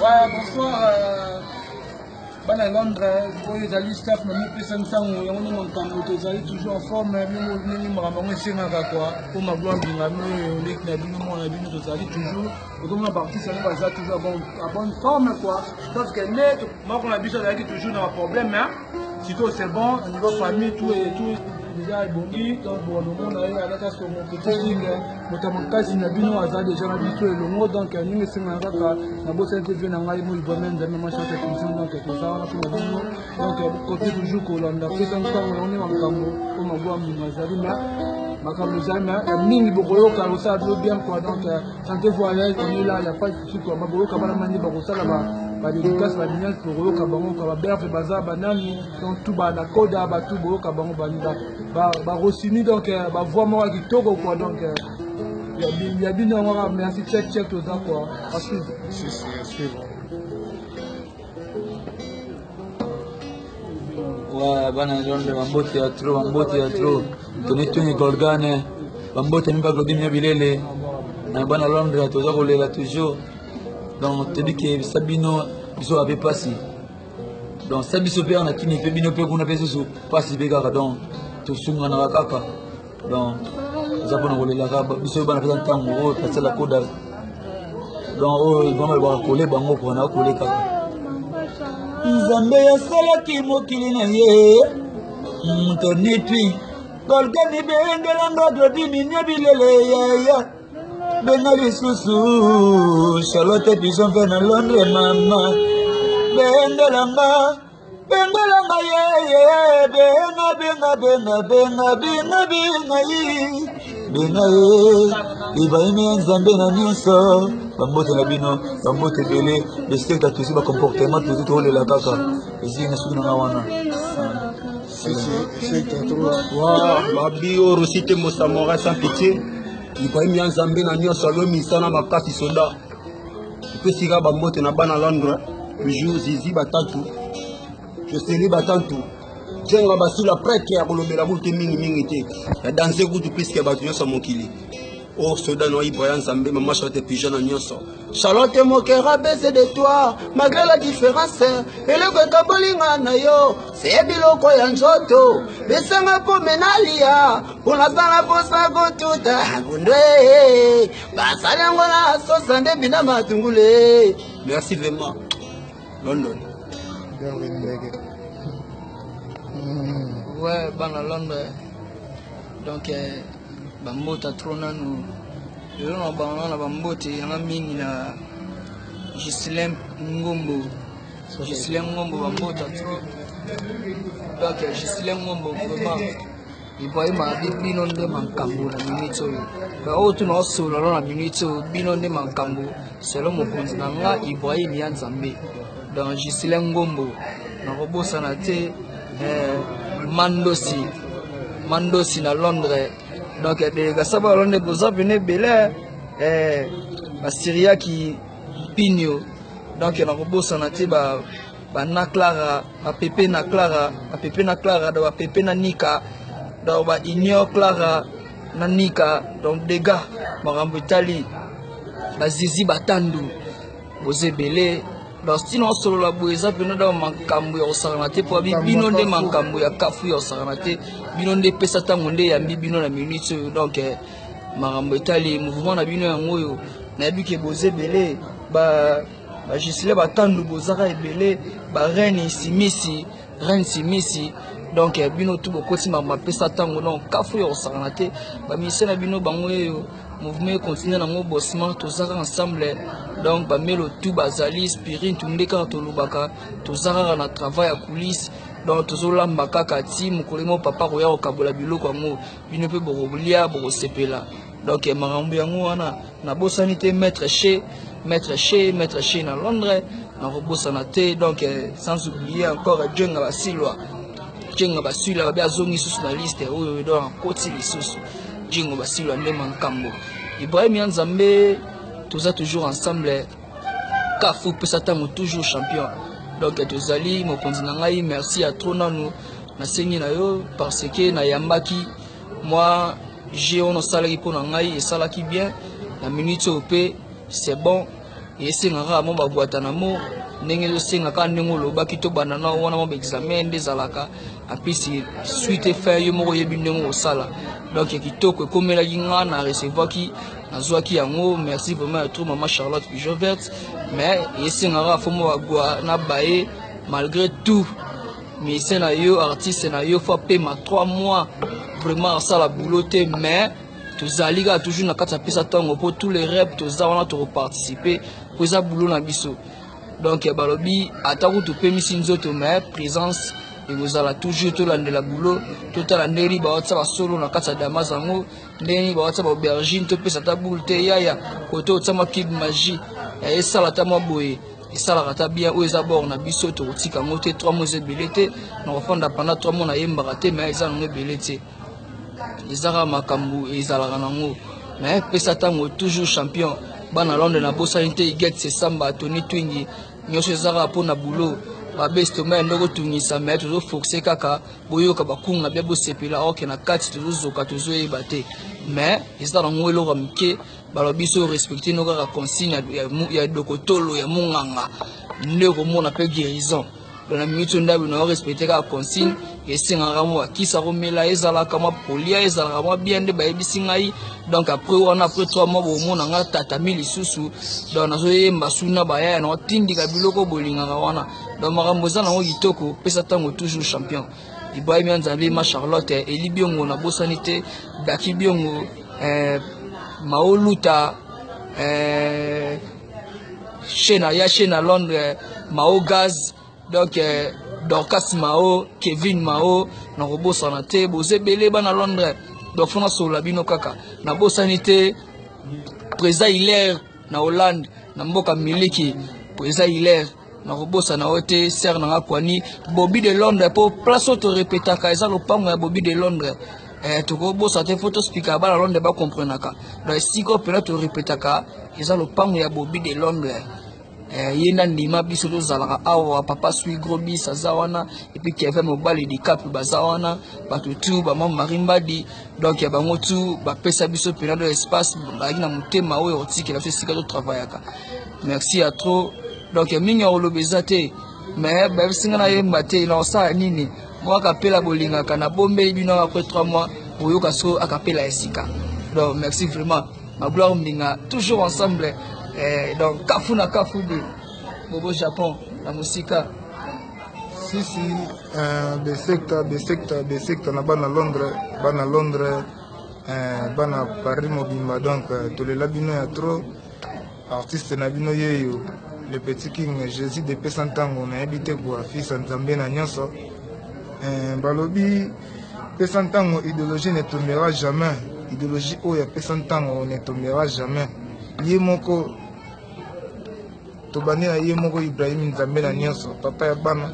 Ouais, bonsoir. À Londres, les alliés staff, mais plus de 500, on est toujours en forme, mais on pour ma gloire, on toujours, on parti, ça va toujours à bonne forme, quoi. Sauf que moi, on a vu ça, toujours dans un problème, hein. Surtout, c'est bon, au niveau famille, tout et tout. Déjà ebongi donc bon le monde ayo alaka sur mon petit ligne notamment kasi na bino aza déjà na biso elongo donc ningi singa kaka na bosa interview na ngai mo ibomene de même chance émission donc tout ça na bino donc côté toujours kolanda pesa ntango on est en kambo pour magwa mimazali na makambo zana mingi bokoyoka osala do bien quoi donc santé voyage on est là il y a pas de souci quoi maboyoka bana mandi bakosala ba dédicace ba mignonne pour boyoka bango ka ba berfe baza banani donc tout ba na koda ba tout boyoka bango banida ba rosini donc ba voix moi qui toko quoi donc il y a bien merci check tout ça quoi à suivre ouais bana Londres mambote ya trop toni Golgane mambote mpa Claudine Bilele na bana Londres toza kolela toujours donc te dis que Sabino biso avait passé donc Sabiso pe na kini pe bino pe kuna pe so passé be kaka donc to sunga na kaka donc zapona kolela kaba biso bana pesa ntango o passer la koda donc o bana ba koler bango ko na koler kaka Nzambe yasalaki mokili na ye tonitwi Golgane bengelanga Claudine Bilele ya benga lisusu Charlotte Pigeon mpe na Londres mama bengelanga ye benga ye ibaimi ya Nzambe na nyonso bambote na bino bambote ebele lesekta tozi bacomportement tozi toolela kaka ezi na suki nanga wana babi oro site mosamora sans pitié ibaimi ya Nzambe na nyonso alomisana makasi soda epesika bambote na bana Londres bijou zizi batatu joseli batatu jenga basila prêtre ya kolobela butu mingi te ya danse kutu puisque bato nyonso mokili o soda no ibo ya Nzambe mama Charlotte Pigeon na nyonso Charlotte mokera baisse de toi malgré la différence eloko ekabolinga na yo c'est biloko ya nzoto besanga po menalia pona sala posa kotuta bundwe basala yango na sosa nde bina matungule merci vraiment London ouais bana Londres donc bambota trop nanu lelo na bango na bambote yanga mingi na Gislain Ngombo bambota trop donc Gislain Ngombo vraiment iboyima bino nde makambo na minute oyo oyo tunaosola lo na minute oyo bino nde makambo selo mokonzi na nga Ibrahim ya Nzambe donc Gislain Ngombo nakobosana te Mandosi na Londres donc délégation ba Londres boza venu belé Syria qui Pigno donc nakobosana te ba na Clara ba Pepe na Clara do ba Pepe na Nika do ba Inyo Clara na Nika donc des gars makambo Italie ba Zizi Batandu boze belé donc sinon solo la boeza pena da makambo ya osarana te po bino nde makambo ya kafu ya osarana te bino nde pesa tango nde ya bino na minute donc makambo etali mouvement na bino yango yo na bike boze belé ba Gislain Batandu bozaka ebele ba reine simisi donc bino tout bokoti ma pesa tango donc kafu ya osarana te ba mission na bino bango yo mouvement continue na ngo bossement tozaka ensemble donc ba melo tout bazali spirit tunde ka tolubaka tozaka na travail ya coulisse donc tozolamba kaka ti mokolemo papa koya kokabola biloko yango bino pe bokolia bokosepela donc makambo yango wana na bosani te maître chez na Londres na kobosana te donc sans oublier encore Djenga Basilwa ba zongi susu na liste oyo do en koti lisusu Djenga Basilwa nde mankambo Ibrahim ya Nzambe toza toujours ensemble kafu pesa tango toujours champion donc tozali mokonzi na ngai merci à trop nanu na sengi na yo parce que na yambaki moi j'ai on salaki pour na ngai et salaki bien la minute op c'est bon esengaka mo bagwatana mo ndenge ezosengaka ndenge olobaki to banana wana mo baexamen nde ezalaka apesi suite fin yo moko oyebi ndenge osala donc kitoko ekomelaki nga na recevaki nazwaki yango merci vraiment ya trop mama Charlotte Pigeon Verte mais esengaka fo mo bagwa na baye malgré tout musicien na yo artiste na yo faut paiement 3 mois vraiment asala boulot te mais tozali kaka toujours na kati ya pesa ntango mpo tous les rep toza wana tokoparticipe po eza boulot na biso donc balobi atako topemisi nzoto mais présence ekozala toujours tolandela boulot totala ndenge baotisa basolo na kati ya damas yango ndenge baotisa baaubergine topesa ta boule te yaya kote otiama cube magie esala ta mwa boye esalaka ta bien oyo eza bord na biso tokotika yango te 3 mois ebele te na kofanda pendant 3 mois nayembaka te mais eza nango ebele te ezaka makambo ezalaka nango mais pesa ntango toujours champion bana Londres na bosani te iget sesamba Tony Twingi nyonso ezaka mpona boulot babestoma ya ndoko tungisa mais tozoforce kaka boyoka bakunga bia bosepela oke na kati tozozoka tozoyeba te mais eza nango eloko mike balobi so respecte no kaka consigne ya dokotolo ya munganga nde komona mpe guérison na minute ndabi na respecte kaka consigne esengaka mo akisa komela ezalaka mwa polia ezalaka mwa bien nde bayebisi ngai donc après wana après 3 mois bomona nga tatami lisusu donc nazoyemba suna bayaya na otindika biloko bolingaka wana donc makambo eza nango kitoko pesa ntango toujours champion Ibrahim Nzambe ma Charlotte Eli Biongo na bosani te Daki Biongo Maoluta Chena Londres Mao Gaz donc Dorcas Mao Kevin Mao na robosana te bozebele bana Londres donc fona sola bino kaka na bosani te Preza Hilaire na Hollande na mboka miliki Preza Hilaire na robosa na ote ser na kwani Bobby de Londres po place auto répétaka eza lopango ya Bobby de Londres toko bosa te photo speaker ba Londres ba comprenaka donc siko pena to répétaka eza lopango ya Bobby de Londres yenda ndima biso tozalaka awa papa sui gros bis azawana et puis Kevin mobali di cap bazawana batutu ba mama marimbadi donc ya bango tu ba pesa biso pena de espace ba na mutema oyo otiki la sika to travaillaka merci à trop donc mingi olobeza te mais ba singa na yemba te na osa nini moi kapela bolinga kana bombe bino après 3 mois oyoka so akapela esika donc merci vraiment ma gloire mbinga toujours ensemble donc kafu na kafu de bobo Japon la musika si des secteurs na bana Londres bana Paris mobimba donc to le labino ya trop artiste na bino yeyo le petit king Jésus de Pesantango na habité kwa fils Nzambe na nyonso balobi Pesantango idéologie ne tombera jamais idéologie oya Pesantango ne tombera jamais yemoko tobani na yemoko Ibrahim Nzambe na nyonso papa ya bana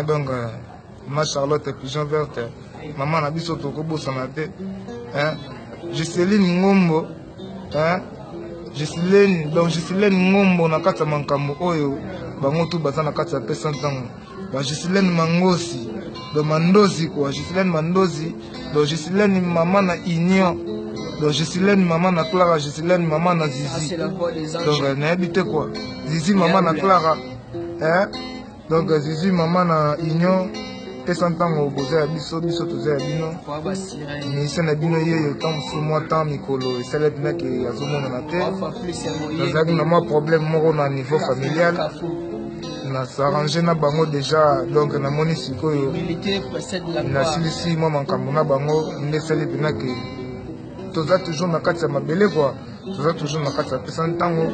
donc ma Charlotte Pigeon Verte maman na biso tokobosana te Giseline Ngombo Giseline Ngombo na kati ya makambo oyo bango tu baza na kati ya Pesantango ba Giseline Mangosi do Mandozi quoi Giseline Mandozi do Giseline maman na Union donc Giseline maman na Clara Giseline maman na Zizi donc na habité quoi Zizi maman na Clara donc Zizi maman na Union Pesantango boza ya biso toza ya bino mission na bino yeyo tant sur moi tant mikolo esala bina ke azomona na te nazaki na mwa problème moko na niveau familial na s'arranger na bango déjà donc na moni sikoyo na silisi mwa makambo na bango nde esali bina ke toza toujours na kati ya mabele quoi toza toujours na kati ya Pesantango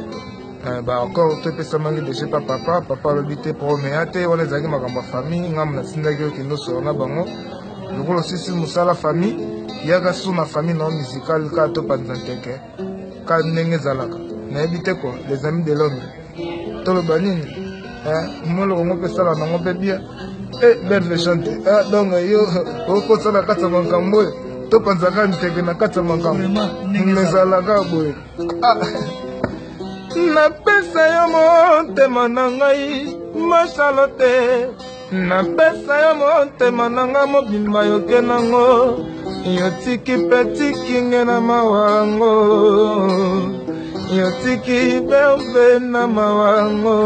encore topesamaki déjà pa papa alobi te promea te wana ezalaki makambo ya famille ngambo nasindaki okende osolo na bango lokolo osisi mosala famille yaka su na famille nao musical kaka topanza nteke ka ndenge ezalaka nayebi te quoi les amis de Londres toloba nini moloko ngo mpe sala nango mpe bien belle chante donc yo okosala kati ya makambo oyo topanzaka nteke na kati ya makambo ezalaka boye napesa yo motema na ngai ma Charlotte napesa yo motema na ngai mobimba yoke nango yotiki mpe tikinge na mawango yotiki berbe na mawango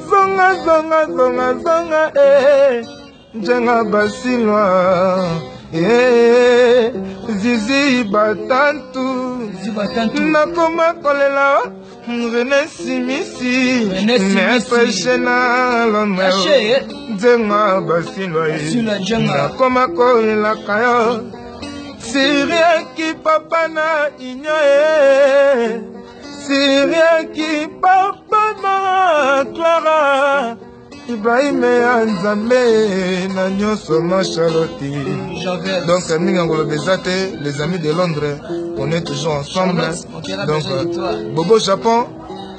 zonga zonga zonga zonga njenga basilwa zizi batantu nakoma kolela René Simisi Maître na l'honneur njenga basilwa nakoma kolela kayo c'est rien qui papa na ignoé c'est rien qui papa na Clara Ibrahim Anzambe na nyonso ma Charlotte. Donc Mingangolo Bezate, les amis de Londres, on est toujours ensemble. Donc Bobo Japon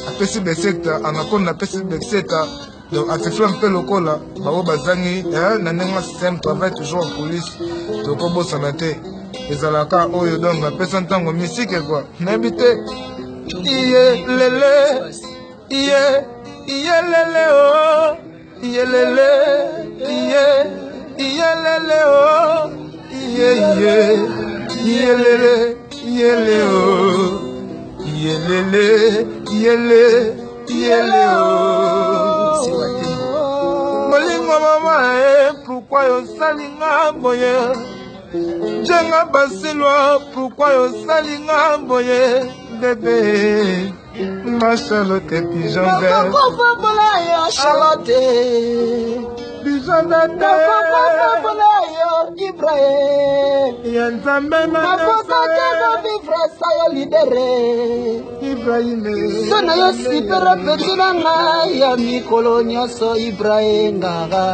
a fait Beseta, Anaconda a fait Beseta. Donc à ce fait un peu local là, Babo Bazangi, Nanenga System travaille toujours en police. Donc Bobo Sanate, les alaka oyo donc la personne tango musique quoi. N'habite. Iye lele, iye lele oh. Yelele, yelele, oh, yelele, yele, oh, yelele, oh. Molingo mama, pourquoi yo salinga boye? Jenga basilwa, pourquoi yo salinga boye? Bébé. Ma Charlotte pigeon vert. Charlotte pigeon vert. Ibrahim Yanzambe vivre ça libéré Ibrahim Sona yo sipera petinanga ya mikolo nyonso Ibrahim ngaga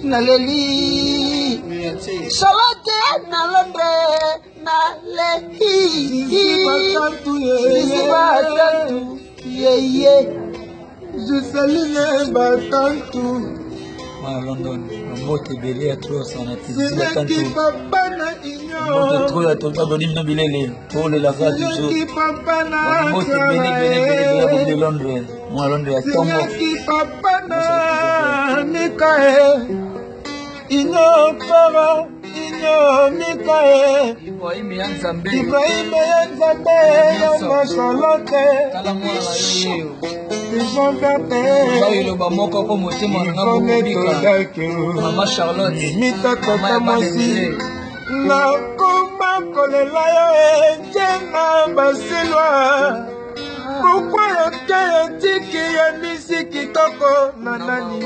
naleli Charlotte na Londres na lehi Batatu ye Juseline Batantu London mbote belé à trop sana tizi Batantu mbote trop ya toba bonim no bilele pour le laga toujours mbote belé de Londres moi Londres ya tombo Mikae Ino para Ino Mikae Ibrahim Yanzambe ya Charlotte Ils ont gâté Iloba moko po motema na ngobika Mama Charlotte Mita tata mosi Na kuma kolela yo Jenga basilwa Pourquoi yo tiki ya misiki toko Nanani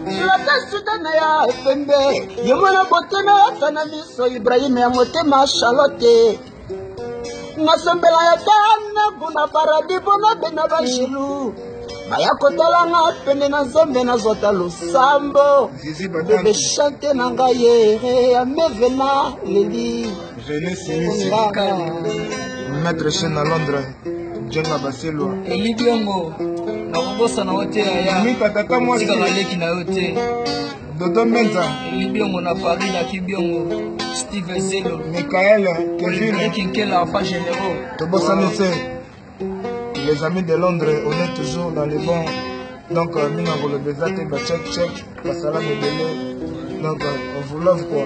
Lata sudana ya pembe Yomona botema kana miso Ibrahim ya motema Charlotte Nasombela ya tana kuna paradis bona bena bashilu Baya kotalanga pende na zombe na zota lusambo Bebe chante na ngaye ya mevena leli René Simisi Maître Chen à Londres Jenga Basilwa Elibiongo na kubosa na wote ya Mika tata mwasi Sika galeki na yote Dodo Menza Elibiongo na Paris na Kibiongo Steve Zelo Michael Kevin Kinkela enfant généraux Tobosa Nese Les amis de Londres, on est toujours dans les bons. Donc, Mingangolo Bezate, check, Basala Mebele. Donc, on vous love quoi.